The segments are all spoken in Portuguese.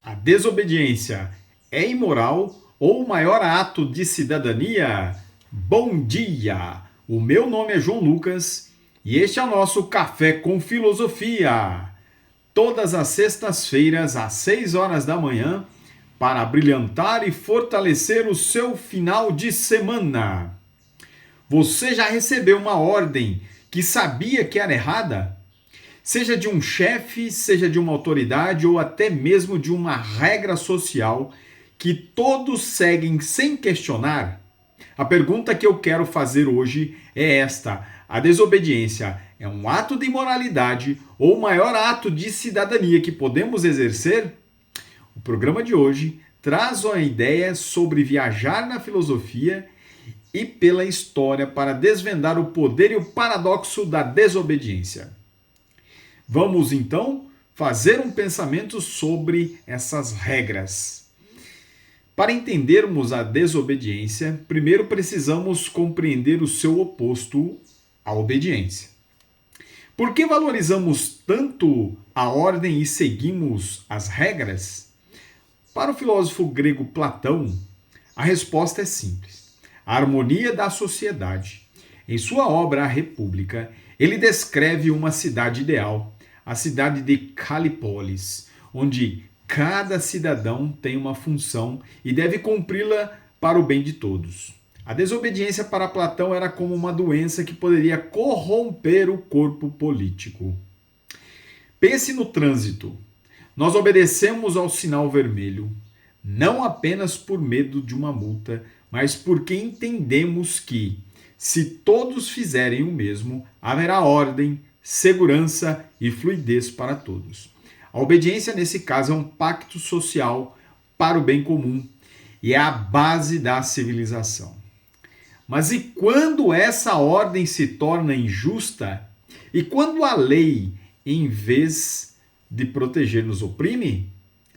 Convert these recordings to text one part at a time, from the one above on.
A desobediência é imoral ou o maior ato de cidadania? Bom dia! O meu nome é João Lucas e este é o nosso Café com Filosofia. Todas as sextas-feiras, às 6 horas da manhã, para brilhantar e fortalecer o seu final de semana. Você já recebeu uma ordem que sabia que era errada? Seja de um chefe, seja de uma autoridade ou até mesmo de uma regra social que todos seguem sem questionar? A pergunta que eu quero fazer hoje é esta: a desobediência é um ato de imoralidade ou o maior ato de cidadania que podemos exercer? O programa de hoje traz uma ideia sobre viajar na filosofia e pela história para desvendar o poder e o paradoxo da desobediência. Vamos então fazer um pensamento sobre essas regras. Para entendermos a desobediência, primeiro precisamos compreender o seu oposto, a obediência. Por que valorizamos tanto a ordem e seguimos as regras? Para o filósofo grego Platão, a resposta é simples: a harmonia da sociedade. Em sua obra A República, ele descreve uma cidade ideal, a cidade de Calípolis, onde cada cidadão tem uma função e deve cumpri-la para o bem de todos. A desobediência para Platão era como uma doença que poderia corromper o corpo político. Pense no trânsito. Nós obedecemos ao sinal vermelho, não apenas por medo de uma multa, mas porque entendemos que, se todos fizerem o mesmo, haverá ordem, segurança e fluidez para todos. A obediência, nesse caso, é um pacto social para o bem comum e é a base da civilização. Mas e quando essa ordem se torna injusta? E quando a lei, em vez de proteger, nos oprime?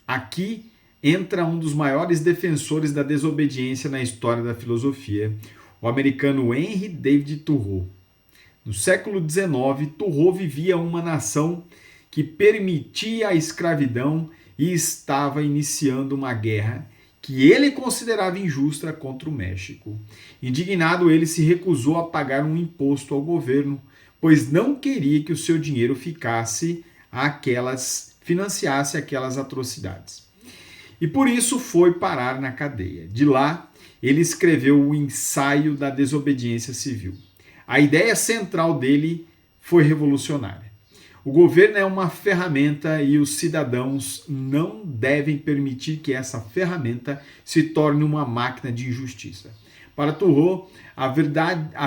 Aqui entra um dos maiores defensores da desobediência na história da filosofia, o americano Henry David Thoreau. No século XIX, Thoreau vivia uma nação que permitia a escravidão e estava iniciando uma guerra que ele considerava injusta contra o México. Indignado, ele se recusou a pagar um imposto ao governo, pois não queria que o seu dinheiro financiasse aquelas atrocidades. E por isso foi parar na cadeia. De lá, ele escreveu o Ensaio da Desobediência Civil. A ideia central dele foi revolucionária. O governo é uma ferramenta e os cidadãos não devem permitir que essa ferramenta se torne uma máquina de injustiça. Para Thoreau, a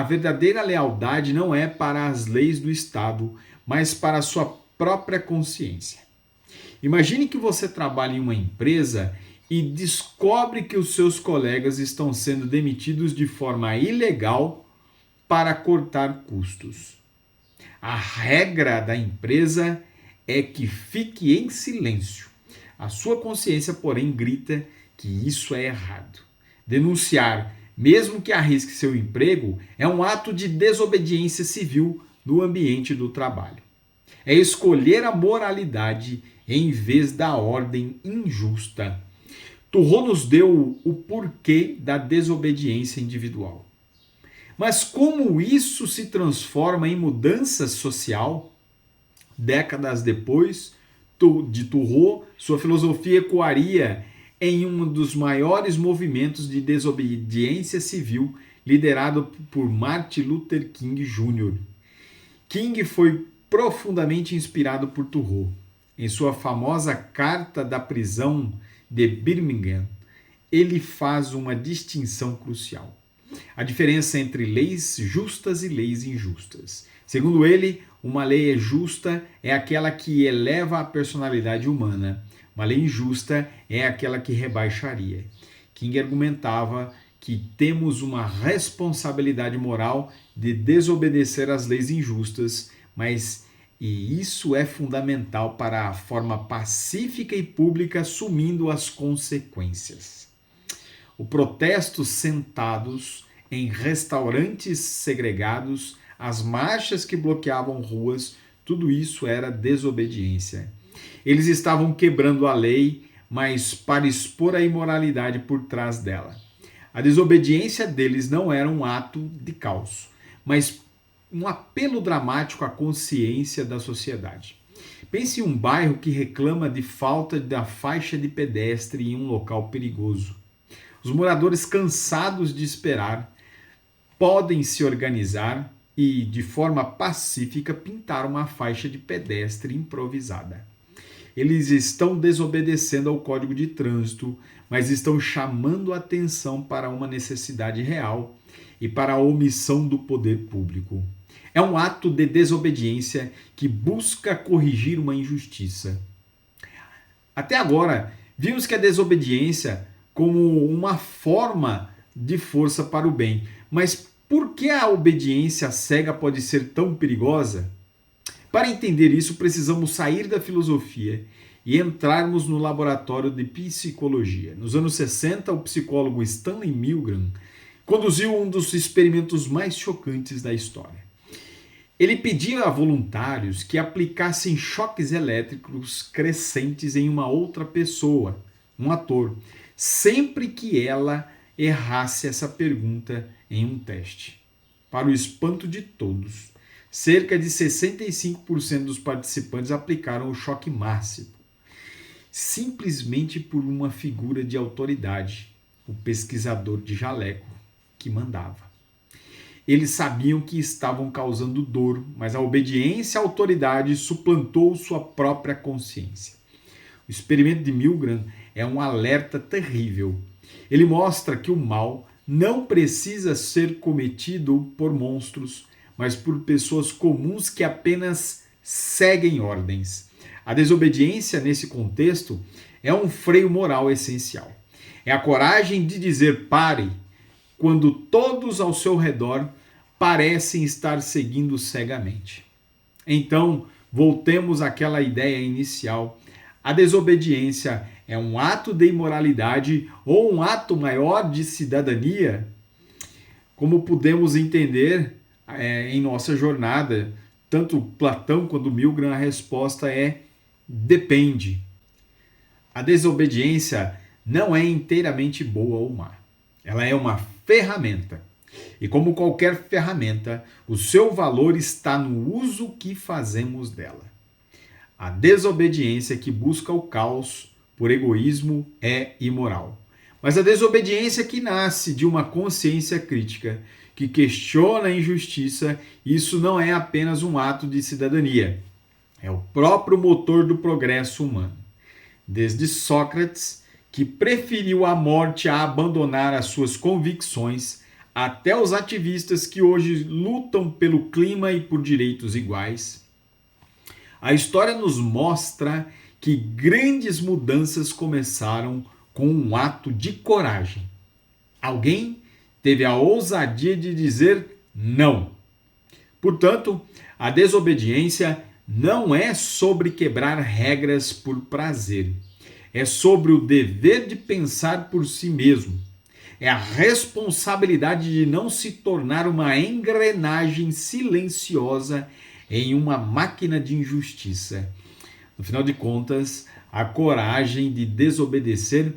verdadeira lealdade não é para as leis do Estado, mas para a sua própria consciência. Imagine que você trabalha em uma empresa e descobre que os seus colegas estão sendo demitidos de forma ilegal para cortar custos. A regra da empresa é que fique em silêncio. A sua consciência, porém, grita que isso é errado. Denunciar, mesmo que arrisque seu emprego, é um ato de desobediência civil no ambiente do trabalho. É escolher a moralidade em vez da ordem injusta. Thoreau nos deu o porquê da desobediência individual. Mas como isso se transforma em mudança social? Décadas depois de Thoreau, sua filosofia ecoaria em um dos maiores movimentos de desobediência civil liderado por Martin Luther King Jr. King foi profundamente inspirado por Thoreau. Em sua famosa Carta da Prisão de Birmingham, ele faz uma distinção crucial: a diferença entre leis justas e leis injustas. Segundo ele, uma lei justa é aquela que eleva a personalidade humana. Uma lei injusta é aquela que rebaixaria. King argumentava que temos uma responsabilidade moral de desobedecer às leis injustas, e isso é fundamental para a forma pacífica e pública, assumindo as consequências. O protesto sentados em restaurantes segregados, as marchas que bloqueavam ruas, tudo isso era desobediência. Eles estavam quebrando a lei, mas para expor a imoralidade por trás dela. A desobediência deles não era um ato de caos, mas um apelo dramático à consciência da sociedade. Pense em um bairro que reclama de falta da faixa de pedestre em um local perigoso. Os moradores, cansados de esperar, podem se organizar e, de forma pacífica, pintar uma faixa de pedestre improvisada. Eles estão desobedecendo ao Código de Trânsito, mas estão chamando a atenção para uma necessidade real e para a omissão do poder público. É um ato de desobediência que busca corrigir uma injustiça. Até agora, vimos que a desobediência como uma forma de força para o bem. Mas por que a obediência cega pode ser tão perigosa? Para entender isso, precisamos sair da filosofia e entrarmos no laboratório de psicologia. Nos anos 60, o psicólogo Stanley Milgram conduziu um dos experimentos mais chocantes da história. Ele pedia a voluntários que aplicassem choques elétricos crescentes em uma outra pessoa, um ator, sempre que ela errasse essa pergunta em um teste. Para o espanto de todos, cerca de 65% dos participantes aplicaram o choque máximo, simplesmente por uma figura de autoridade, o pesquisador de jaleco, que mandava. Eles sabiam que estavam causando dor, mas a obediência à autoridade suplantou sua própria consciência. O experimento de Milgram é um alerta terrível. Ele mostra que o mal não precisa ser cometido por monstros, mas por pessoas comuns que apenas seguem ordens. A desobediência, nesse contexto, é um freio moral essencial. É a coragem de dizer pare quando todos ao seu redor parecem estar seguindo cegamente. Então, voltemos àquela ideia inicial. A desobediência é um ato de imoralidade ou um ato maior de cidadania? Como podemos entender em nossa jornada, tanto Platão quanto Milgram, a resposta é depende. A desobediência não é inteiramente boa ou má. Ela é uma ferramenta. E como qualquer ferramenta, o seu valor está no uso que fazemos dela. A desobediência que busca o caos por egoísmo é imoral. Mas a desobediência que nasce de uma consciência crítica, que questiona a injustiça, isso não é apenas um ato de cidadania. É o próprio motor do progresso humano. Desde Sócrates, que preferiu a morte a abandonar as suas convicções, até os ativistas que hoje lutam pelo clima e por direitos iguais. A história nos mostra que grandes mudanças começaram com um ato de coragem. Alguém teve a ousadia de dizer não. Portanto, a desobediência não é sobre quebrar regras por prazer. É sobre o dever de pensar por si mesmo. É a responsabilidade de não se tornar uma engrenagem silenciosa em uma máquina de injustiça. No final de contas, a coragem de desobedecer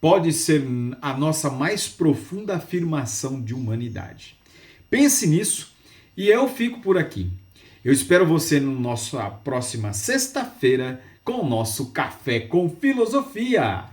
pode ser a nossa mais profunda afirmação de humanidade. Pense nisso e eu fico por aqui. Eu espero você na nossa próxima sexta-feira com o nosso Café com Filosofia.